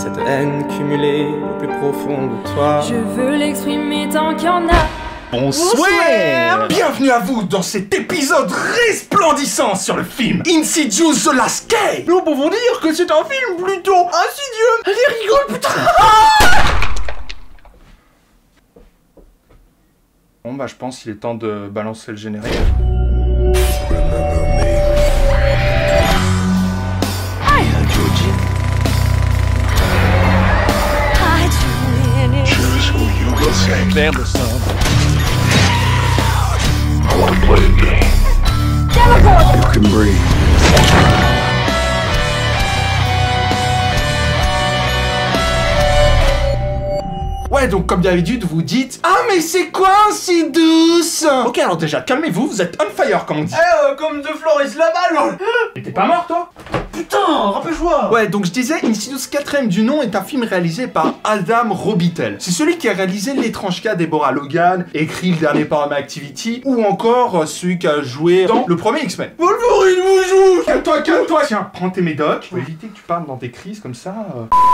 cette haine cumulée au plus profond de toi. Je veux l'exprimer tant qu'il y en a. Bonsoir! Bienvenue à vous dans cet épisode resplendissant sur le film Insidious The Last Key. Nous pouvons dire que c'est un film plutôt insidieux. Allez, rigole, putain! Bon bah je pense qu'il est temps de balancer le générique. Claire de sang. I want to play a game. You can breathe. Ouais, donc comme d'habitude, vous dites ah mais c'est quoi si douce? Ok, alors déjà, calmez-vous, vous êtes on fire comme on dit. Comme de Floris là-bas, lol. Mais t'es pas mort toi? Putain, rappelle-toi. Ouais, donc je disais, Insidious 4ème du nom est un film réalisé par Adam Robitel. C'est celui qui a réalisé L'étrange cas Deborah Logan, écrit Le dernier Paranormal Activity, ou encore celui qui a joué dans le premier X-Men. Wolverine vous joue. Calme-toi, tiens, prends tes médocs. Faut éviter que tu parles dans des crises comme ça.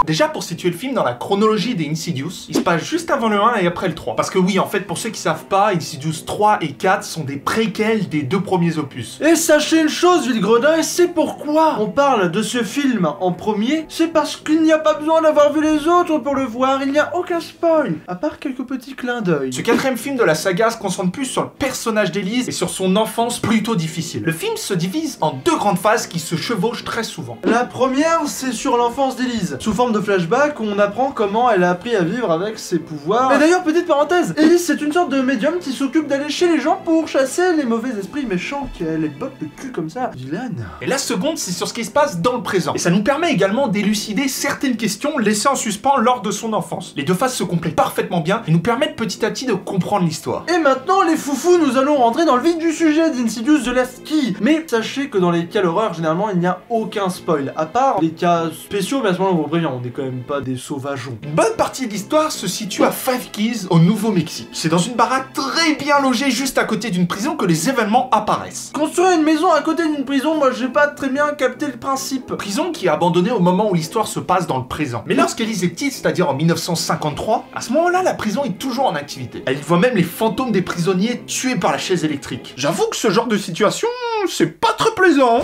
Déjà, pour situer le film dans la chronologie des Insidious, il se passe juste avant le 1 et après le 3. Parce que oui, en fait, pour ceux qui savent pas, Insidious 3 et 4 sont des préquels des deux premiers opus. Et sachez une chose, Villegredin, et c'est pourquoi on parle de ce film en premier, c'est parce qu'il n'y a pas besoin d'avoir vu les autres pour le voir, il n'y a aucun spoil, à part quelques petits clins d'œil. Ce 4ème film de la saga se concentre plus sur le personnage d'Elise et sur son enfance plutôt difficile. Le film se divise en deux grandes phases qui se chevauchent très souvent. La première, c'est sur l'enfance d'Elise. Sous forme de flashback, on apprend comment elle a appris à vivre avec ses pouvoirs. Et d'ailleurs, petite parenthèse, Elise, c'est une sorte de médium qui s'occupe d'aller chez les gens pour chasser les mauvais esprits méchants qui les botte le cul comme ça. Vilaine. Et la seconde, c'est sur ce qui se passe dans le présent. Et ça nous permet également d'élucider certaines questions laissées en suspens lors de son enfance. Les deux phases se complètent parfaitement bien et nous permettent petit à petit de comprendre l'histoire. Et maintenant, les foufous, nous allons rentrer dans le vif du sujet d'Insidious The Last Key. Mais sachez que dans les cas d'horreur, généralement, il n'y a aucun spoil. À part les cas spéciaux, mais à ce moment-là, on vous prévient, on n'est quand même pas des sauvageons. Une bonne partie de l'histoire se situe à Five Keys, au Nouveau-Mexique. C'est dans une baraque très bien logée juste à côté d'une prison que les événements apparaissent. Construire une maison à côté d'une prison, moi j'ai pas très bien capté le principe. Prison qui est abandonnée au moment où l'histoire se passe dans le présent. Mais lorsqu'Elise est petite, c'est-à-dire en 1953, à ce moment-là, la prison est toujours en activité. Elle voit même les fantômes des prisonniers tués par la chaise électrique. J'avoue que ce genre de situation, c'est pas très plaisant.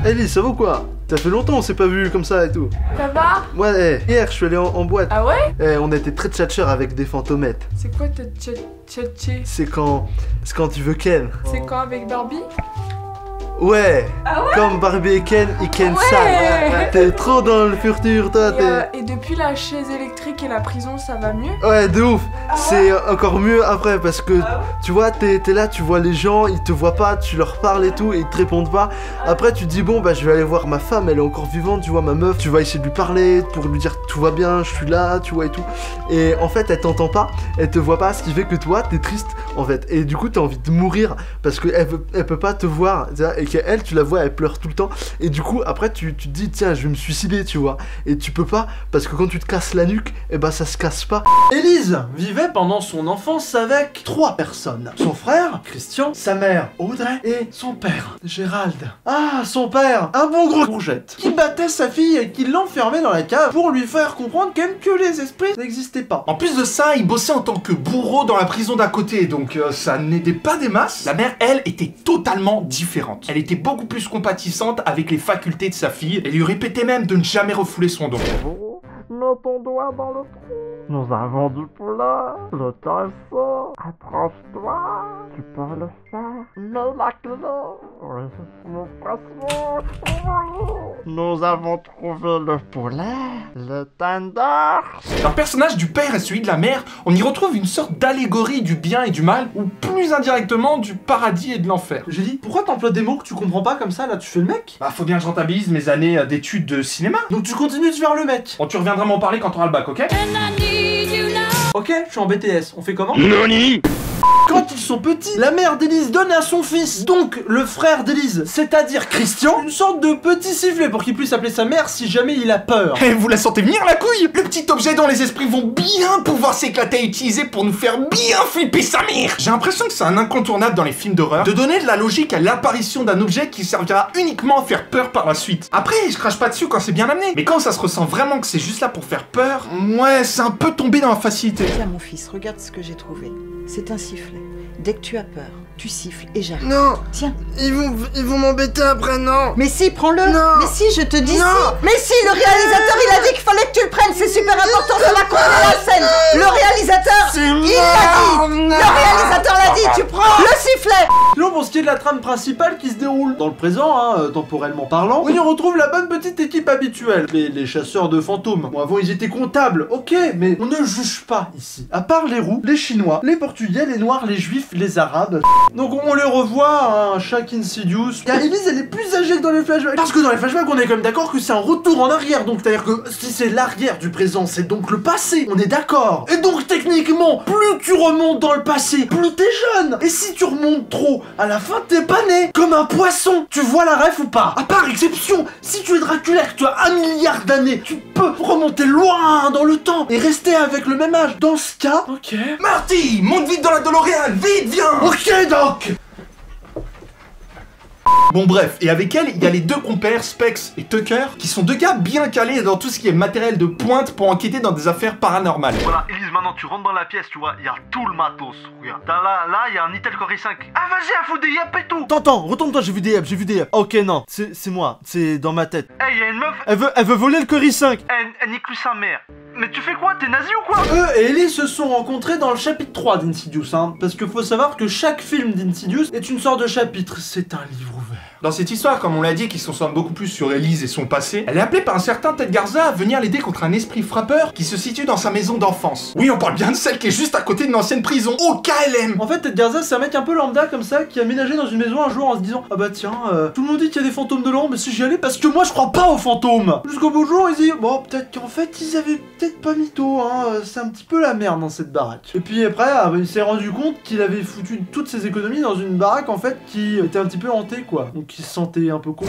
Elise, ça vaut quoi? Ça fait longtemps on s'est pas vu comme ça et tout. Ça va? Ouais, hier je suis allé en boîte. Ah ouais? On a été très tchatcheurs avec des fantomettes. C'est quoi ta tchatché? C'est quand tu veux Ken. C'est quand avec Barbie? Ouais, Ah ouais? comme Barbie et Ken, ils Ken Ouais. ça. T'es trop dans le futur, toi, Et depuis la chaise électrique et la prison, ça va mieux? Ouais, de ouf. Ah ouais? C'est encore mieux après parce que tu vois, t'es là, tu vois les gens, ils te voient pas, tu leur parles et tout, et ils te répondent pas. Après, tu te dis, bon, bah, je vais aller voir ma femme, elle est encore vivante, tu vois, ma meuf, tu vas essayer de lui parler pour lui dire tout va bien, je suis là, tu vois, et tout. Et en fait, elle t'entend pas, elle te voit pas, ce qui fait que toi, t'es triste en fait. Et du coup, t'as envie de mourir parce qu'elle peut pas te voir, et qu'elle, tu la vois, elle pleure tout le temps. Et du coup, après, tu te dis, tiens, je vais me suicider, tu vois. Et tu peux pas parce que quand tu te casses la nuque, et bah, ça se casse pas. Élise vivait pendant son enfance avec 3 personnes. Son frère, Christian, sa mère, Audrey, et son père, Gérald. Ah, son père, un bon gros courgette, qui battait sa fille et qui l'enfermait dans la cave pour lui faire comprendre quand même que les esprits n'existaient pas. En plus de ça, il bossait en tant que bourreau dans la prison d'à côté, donc ça n'aidait pas des masses. La mère, elle, était totalement différente. Elle était beaucoup plus compatissante avec les facultés de sa fille et lui répétait même de ne jamais refouler son don. Mets ton doigt dans le trou. Nous avons du poulet. Le temps est fort. Approche-toi. Tu peux le faire. Mets la clé. Oui, mon poisson. Nous avons trouvé le poulet. Le tender. Dans le personnage du père et celui de la mère, on y retrouve une sorte d'allégorie du bien et du mal, ou plus indirectement du paradis et de l'enfer. J'ai dit, pourquoi t'emploies des mots que tu comprends pas comme ça, là, tu fais le mec? Bah faut bien que je rentabilise mes années d'études de cinéma. Donc tu continues de faire le mec. Bon, tu reviendras m'en parler quand t'auras le bac, ok? Ok, je suis en BTS, on fait comment? Nani? Quand ils sont petits, la mère d'Élise donne à son fils, donc le frère d'Élise, c'est-à-dire Christian, une sorte de petit sifflet pour qu'il puisse appeler sa mère si jamais il a peur. Eh, vous la sentez venir la couille? Le petit objet dont les esprits vont bien pouvoir s'éclater et utiliser pour nous faire bien flipper sa mère. J'ai l'impression que c'est un incontournable dans les films d'horreur de donner de la logique à l'apparition d'un objet qui servira uniquement à faire peur par la suite. Après, je crache pas dessus quand c'est bien amené, mais quand ça se ressent vraiment que c'est juste là pour faire peur, ouais, c'est un peu tombé dans la facilité. Tiens mon fils, regarde ce que j'ai trouvé. C'est un sifflet. Dès que tu as peur, tu siffles et j'arrive. Non. Tiens. Ils vont m'embêter après, non. Mais si, prends-le. Non. Mais si, je te dis Non. si. Mais si, le réalisateur, il a dit qu'il fallait que tu le prennes. C'est super important, ça va couper la scène. Le réalisateur, il l'a dit. Le réalisateur l'a dit, tu prends le sifflet. Sinon, pour ce qui est de la trame principale qui se déroule dans le présent, temporellement parlant, on y retrouve la bonne petite équipe habituelle, les chasseurs de fantômes. Bon, avant ils étaient comptables, ok, mais on ne juge pas ici. À part les roux, les chinois, les portugais, les noirs, les juifs, les arabes. Donc on les revoit, chaque Insidious. Car Elise, elle est plus âgée que dans les flashbacks. Parce que dans les flashbacks, on est quand même d'accord que c'est un retour en arrière. Donc c'est-à-dire que si c'est l'arrière du présent, c'est donc le passé. On est d'accord. Et donc techniquement, plus tu remontes dans le passé, plus t'es jeune. Et si tu remontes trop, à la fin t'es pas né. Comme un poisson. Tu vois la ref ou pas? À part exception, si tu es Dracula et que tu as 1 milliard d'années, tu peux remonter loin dans le temps et rester avec le même âge. Dans ce cas, ok. Marty, monte vite dans la DeLorean, vite, viens. Ok, Doc. Bon bref, et avec elle, il y a les deux compères, Specs et Tucker, qui sont deux gars bien calés dans tout ce qui est matériel de pointe pour enquêter dans des affaires paranormales. Voilà, Elise, maintenant tu rentres dans la pièce, tu vois, il y a tout le matos, regarde. Là, il y a un Intel Core i5. Ah vas-y, il faut des yap et tout. T'entends, retourne-toi, j'ai vu des yap. Ok, non, c'est moi, c'est dans ma tête. Hey, il y a une meuf, Elle veut voler le Core i5. elle nique lui sa mère. Mais tu fais quoi? T'es nazi ou quoi? Eux et Ellie se sont rencontrés dans le chapitre 3 d'Insidious, parce qu'il faut savoir que chaque film d'Insidious est une sorte de chapitre, c'est un livre ouvert. Dans cette histoire, comme on l'a dit, qui se concentre beaucoup plus sur Elise et son passé, elle est appelée par un certain Ted Garza à venir l'aider contre un esprit frappeur qui se situe dans sa maison d'enfance. Oui, on parle bien de celle qui est juste à côté d'une ancienne prison, au KLM. En fait, Ted Garza, c'est un mec un peu lambda comme ça, qui a ménagé dans une maison un jour en se disant: ah bah tiens, tout le monde dit qu'il y a des fantômes dedans, mais si j'y allais, parce que moi je crois pas aux fantômes. Jusqu'au beau jour, il dit: bon, peut-être qu'en fait, ils avaient peut-être pas mytho, c'est un petit peu la merde dans cette baraque. Et puis après, il s'est rendu compte qu'il avait foutu toutes ses économies dans une baraque, en fait, qui était un petit peu hantée, quoi. Donc il se sentait un peu con.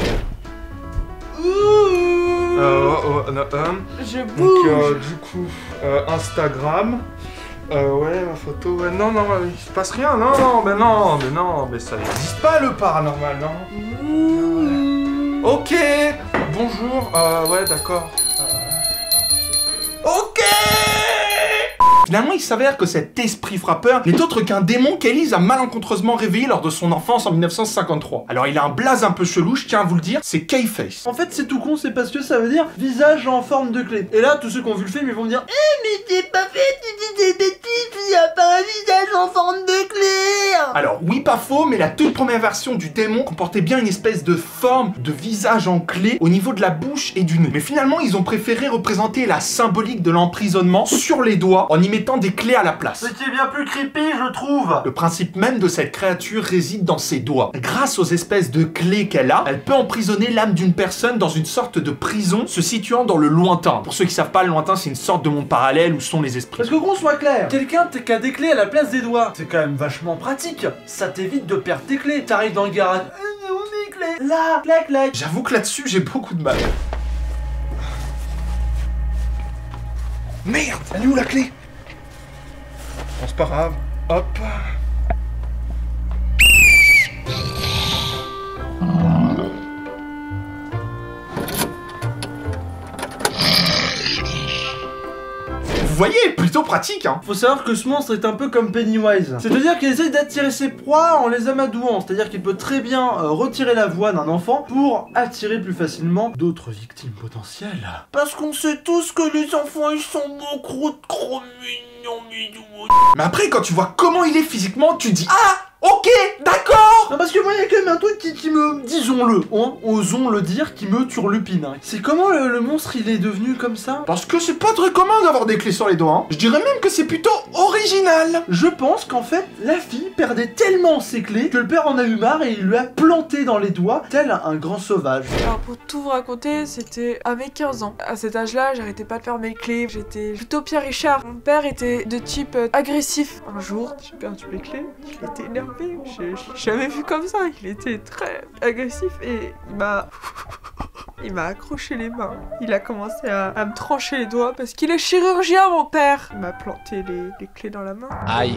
Je Donc bouge. du coup, Instagram. Ouais, ma photo. Ouais, non, il se passe rien. Non, mais ça n'existe pas le paranormal, non. Ok. Bonjour. Ouais, d'accord. Ok. Finalement, il s'avère que cet esprit frappeur n'est autre qu'un démon qu'Elise a malencontreusement réveillé lors de son enfance en 1953. Alors il a un blaze un peu chelou, je tiens à vous le dire, c'est K-Face. En fait, c'est tout con, c'est parce que ça veut dire visage en forme de clé. Et là, tous ceux qui ont vu le film, ils vont me dire: mais t'es pas fait, tu dis des bêtises, il y a pas un visage en forme de clé. Alors oui, pas faux, mais la toute première version du démon comportait bien une espèce de forme de visage en clé au niveau de la bouche et du nez. Mais finalement, ils ont préféré représenter la symbolique de l'emprisonnement sur les doigts en y mettant des clés à la place. Ce qui est bien plus creepy, je trouve. Le principe même de cette créature réside dans ses doigts. Grâce aux espèces de clés qu'elle a, elle peut emprisonner l'âme d'une personne dans une sorte de prison se situant dans le lointain. Pour ceux qui savent pas, le lointain, c'est une sorte de monde parallèle où sont les esprits. Parce que qu'on soit clair, quelqu'un qui a des clés à la place des doigts, c'est quand même vachement pratique. Ça t'évite de perdre tes clés. T'arrives dans le garage, où mes clés? Là, clac, clac. J'avoue que là-dessus, j'ai beaucoup de mal. Merde, elle est où la clé? Bon, c'est pas grave. Hop. Vous voyez, plutôt pratique, hein. Faut savoir que ce monstre est un peu comme Pennywise. C'est-à-dire qu'il essaye d'attirer ses proies en les amadouant. C'est-à-dire qu'il peut très bien retirer la voix d'un enfant pour attirer plus facilement d'autres victimes potentielles. Parce qu'on sait tous que les enfants, ils sont beaucoup trop mignons. Mais après, quand tu vois comment il est physiquement, tu dis: ah, Ok, d'accord. Non, parce que moi, il y a quand même un truc qui me, disons-le, hein, osons le dire, qui me turlupine. Hein. C'est comment le monstre, il est devenu comme ça? Parce que c'est pas très commun d'avoir des clés sur les doigts, hein. Je dirais même que c'est plutôt original. Je pense qu'en fait, la fille perdait tellement ses clés que le père en a eu marre et il lui a planté dans les doigts, tel un grand sauvage. Alors pour tout vous raconter, c'était à mes 15 ans. À cet âge-là, j'arrêtais pas de perdre mes clés. J'étais plutôt Pierre Richard. Mon père était de type agressif. Un jour, j'ai perdu mes clés. Il était énervé. J'ai jamais vu comme ça. Il était très agressif et il m'a accroché les mains. Il a commencé à me trancher les doigts parce qu'il est chirurgien, mon père. Il m'a planté les clés dans la main. Aïe,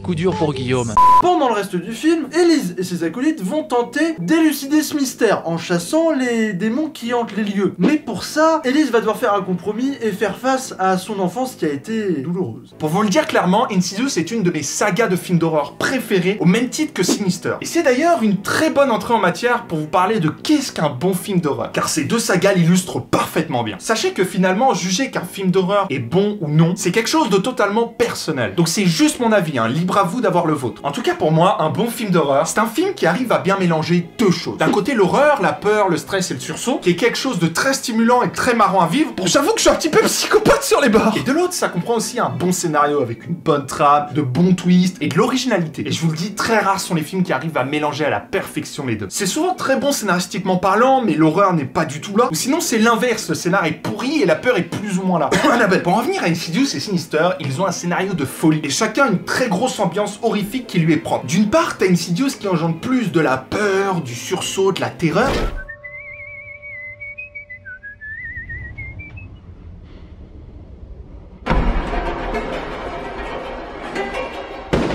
coup dur pour Guillaume. Pendant le reste du film, Élise et ses acolytes vont tenter d'élucider ce mystère en chassant les démons qui hantent les lieux. Mais pour ça, Élise va devoir faire un compromis et faire face à son enfance qui a été douloureuse. Pour vous le dire clairement, Insidious est une de mes sagas de films d'horreur préférées, au même titre que Sinister. Et c'est d'ailleurs une très bonne entrée en matière pour vous parler de qu'est-ce qu'un bon film d'horreur, car ces deux sagas l'illustrent parfaitement bien. Sachez que finalement, juger qu'un film d'horreur est bon ou non, c'est quelque chose de totalement personnel. Donc c'est juste mon avis, hein, libre à vous d'avoir le vôtre. En tout cas pour moi, un bon film d'horreur, c'est un film qui arrive à bien mélanger deux choses. D'un côté l'horreur, la peur, le stress et le sursaut, qui est quelque chose de très stimulant et très marrant à vivre. Bon, j'avoue que je suis un petit peu psychopathe sur les bords. Et de l'autre, ça comprend aussi un bon scénario avec une bonne trame, de bons twists et de l'originalité. Et je vous le dis, très rares sont les films qui arrivent à mélanger à la perfection les deux. C'est souvent très bon scénaristiquement parlant, mais l'horreur n'est pas du tout là. Ou sinon c'est l'inverse, le scénar est pourri et la peur est plus ou moins là. Annabelle, pour en venir à Insidious et Sinister, ils ont un scénario de folie et chacun une très grosse ambiance horrifique qui lui est propre. D'une part, t'as Insidious qui engendre plus de la peur, du sursaut, de la terreur.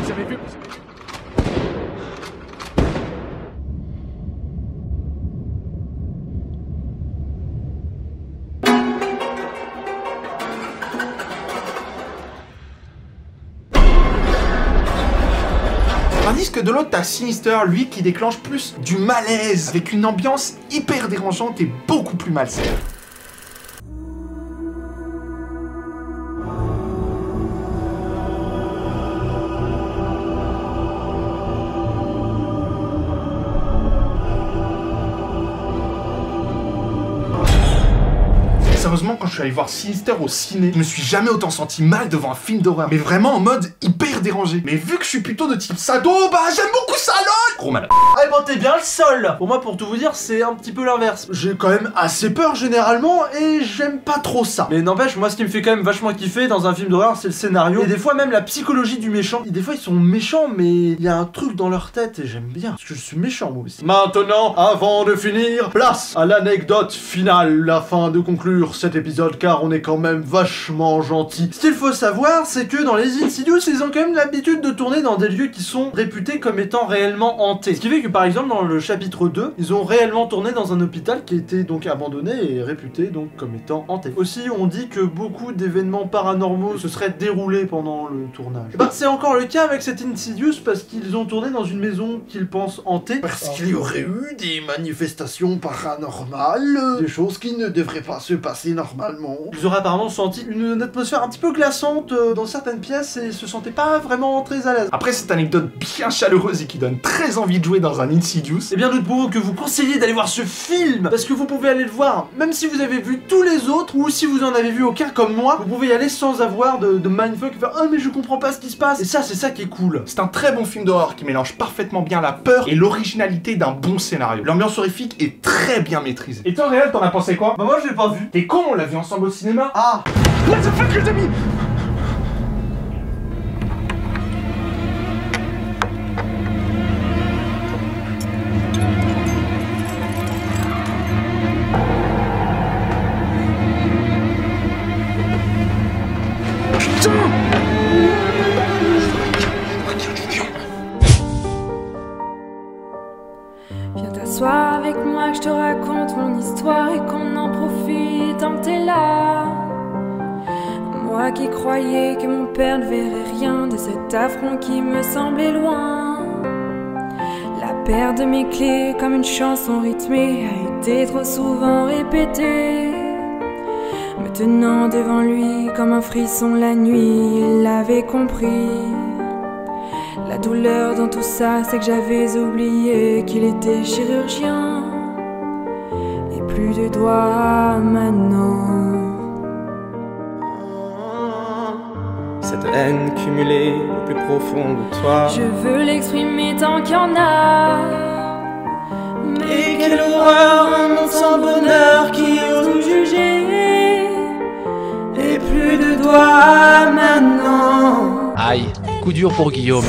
Vous avez vu ? Tandis que de l'autre, t'as Sinister, lui, qui déclenche plus du malaise, avec une ambiance hyper dérangeante et beaucoup plus malsaine. Sérieusement, quand je suis allé voir Sinister au ciné, je me suis jamais autant senti mal devant un film d'horreur. Mais vraiment en mode hyper dérangé. Mais vu que je suis plutôt de type sado, bah j'aime beaucoup ça, lol. Gros malade. Ah bon, t'es bien le seul. Pour moi, pour tout vous dire, c'est un petit peu l'inverse. J'ai quand même assez peur généralement et j'aime pas trop ça. Mais n'empêche, moi ce qui me fait quand même vachement kiffer dans un film d'horreur, c'est le scénario. Et des fois même la psychologie du méchant. Et des fois ils sont méchants, mais il y a un truc dans leur tête et j'aime bien. Parce que je suis méchant moi aussi. Maintenant, avant de finir, place à l'anecdote finale, afin de conclure cet épisode, car on est quand même vachement gentil. Ce qu'il faut savoir, c'est que dans les Insidious, ils ont quand même l'habitude de tourner dans des lieux qui sont réputés comme étant réellement hantés. Ce qui fait que par exemple dans le chapitre 2, ils ont réellement tourné dans un hôpital qui était donc abandonné et réputé donc comme étant hanté. Aussi, on dit que beaucoup d'événements paranormaux se seraient déroulés pendant le tournage. Bah, c'est encore le cas avec cet Insidious parce qu'ils ont tourné dans une maison qu'ils pensent hantée. Parce qu'il y aurait eu des manifestations paranormales, des choses qui ne devraient pas se passer normalement. Ils auraient apparemment senti une atmosphère un petit peu glaçante dans certaines pièces et se sentaient pas vraiment très à l'aise. Après cette anecdote bien chaleureuse et qui donne très envie de jouer dans un Insidious, et bien nous pouvons que vous conseiller d'aller voir ce film parce que vous pouvez aller le voir même si vous avez vu tous les autres ou si vous en avez vu aucun comme moi, vous pouvez y aller sans avoir de mindfuck et faire oh mais je comprends pas ce qui se passe. Et ça c'est ça qui est cool. C'est un très bon film d'horreur qui mélange parfaitement bien la peur et l'originalité d'un bon scénario. L'ambiance horrifique est très bien maîtrisée. Et toi Réal, t'en as pensé quoi? Bah moi je l'ai pas vu. T'es con, on l'a vu ensemble au cinéma. Ah What the fuck les amis. Viens t'asseoir avec moi, que je te raconte mon histoire et qu'on en profite tant que t'es là. Moi qui croyais que mon père ne verrait rien de cet affront qui me semblait loin. La perte de mes clés comme une chanson rythmée a été trop souvent répétée. Me tenant devant lui comme un frisson la nuit, il l'avait compris. La La douleur dans tout ça, c'est que j'avais oublié qu'il était chirurgien. Et plus de doigts maintenant. Cette haine cumulée au plus profond de toi, je veux l'exprimer tant qu'il y en a. Mais quelle horreur, un monde sans bonheur qui ose nous juger. Et plus de doigts maintenant. Aïe, coup dur pour Guillaume.